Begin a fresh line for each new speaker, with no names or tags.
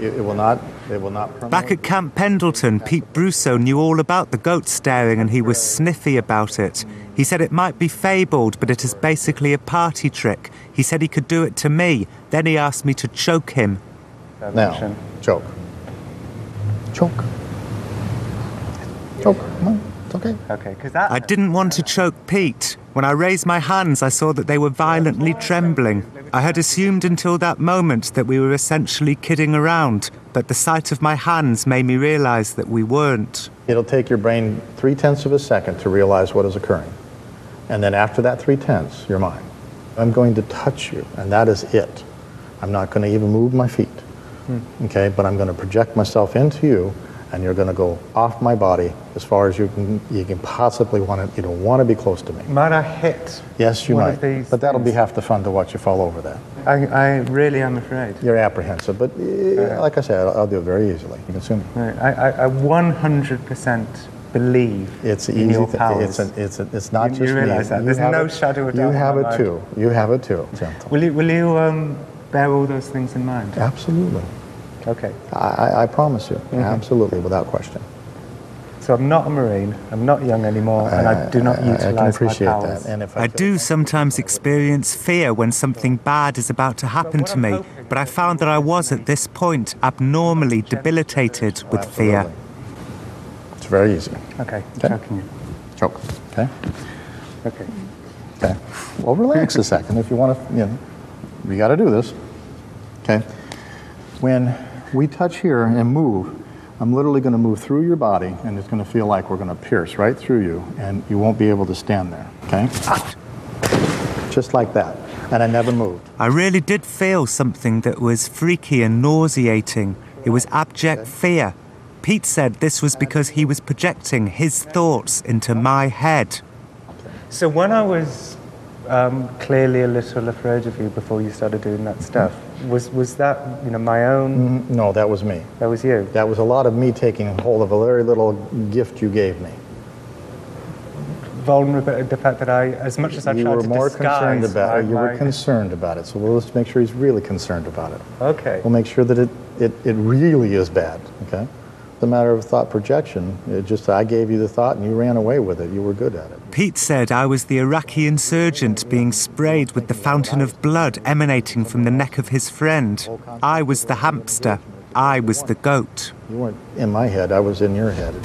It will not permanently.
Back at Camp Pendleton, Pete Brusso knew all about the goat staring and he was sniffy about it. He said it might be fabled, but it is basically a party trick. He said he could do it to me. Then he asked me to choke him.
Now, choke. Choke. Choke. No, it's okay.
Okay, because that...
I didn't want to choke Pete. When I raised my hands, I saw that they were violently trembling. I had assumed until that moment that we were essentially kidding around, but the sight of my hands made me realize that we weren't.
It'll take your brain 0.3 of a second to realize what is occurring. And then after that 0.3, you're mine. I'm going to touch you, and that is it. I'm not going to even move my feet. Okay, but I'm going to project myself into you, and you're going to go off my body as far as you can possibly want to. You don't want to be close to me.
Might I hit?
Yes, you might. But that'll be
things?
half the fun to watch you fall over that.
I really am afraid.
You're apprehensive, but like I said, I'll do it very easily. You can sue me.
Right. I 100% believe in your powers.
It's not just
you
me.
realize that? There's no shadow of doubt.
You have it too. You have it too.
Will you bear all those things in mind?
Absolutely.
Okay.
I promise you, absolutely, without question.
So I'm not a Marine, I'm not young anymore, and I do not utilize my powers.
I can appreciate that. And if
I do sometimes experience fear when something bad is about to happen to me, but I found that I was at this point abnormally debilitated with fear.
It's very easy.
Okay, choking you.
Choke. Okay.
Okay.
Okay. Well, relax a second if you want to. We got to do this. Okay. When we touch here and move, I'm literally going to move through your body, and it's going to feel like we're going to pierce right through you, and you won't be able to stand there, okay? Just like that. And I never moved.
I really did feel something that was freaky and nauseating. It was abject fear. Pete said this was because he was projecting his thoughts into my head.
So when I was clearly a little afraid of you before you started doing that stuff, was that my own?
No, that was me.
That was you.
That was a lot of me taking hold of a very little gift you gave me.
Vulnerable, the fact that as much as I tried to disguise...
You were more concerned about it. You were concerned about it. So let's make sure he's really concerned about it.
Okay.
We'll make sure that it really is bad, okay? The matter of thought projection, I gave you the thought and you ran away with it. You were good at it.
Pete said I was the Iraqi insurgent being sprayed with the fountain of blood emanating from the neck of his friend. I was the hamster. I was the goat.
You weren't in my head, I was in your head.